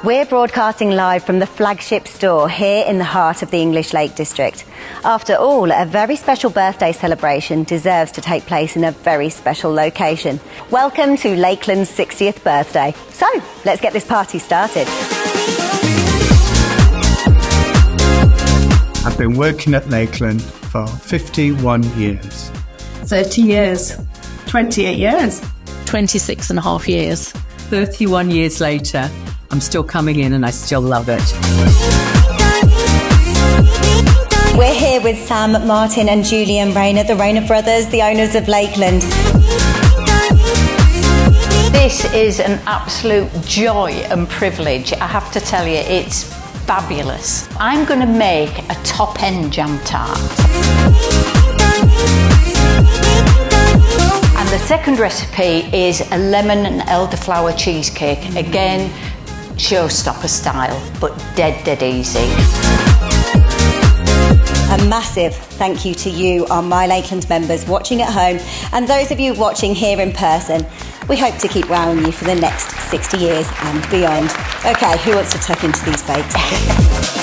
We're broadcasting live from the flagship store here in the heart of the English Lake District. After all, a very special birthday celebration deserves to take place in a very special location. Welcome to Lakeland's 60th birthday. So, let's get this party started. I've been working at Lakeland for 51 years. 30 years. 28 years. 26 and a half years. 31 years later, I'm still coming in and I still love it. We're here with Sam, Martin and Julian Rayner, the Rayner Brothers, the owners of Lakeland. This is an absolute joy and privilege. I have to tell you, it's fabulous. I'm going to make a top-end jam tart. And the second recipe is a lemon and elderflower cheesecake. Again, showstopper style, but dead easy. A massive thank you to you, our myLakeland members watching at home, and those of you watching here in person. We hope to keep wowing you for the next 60 years and beyond. Okay, who wants to tuck into these bakes?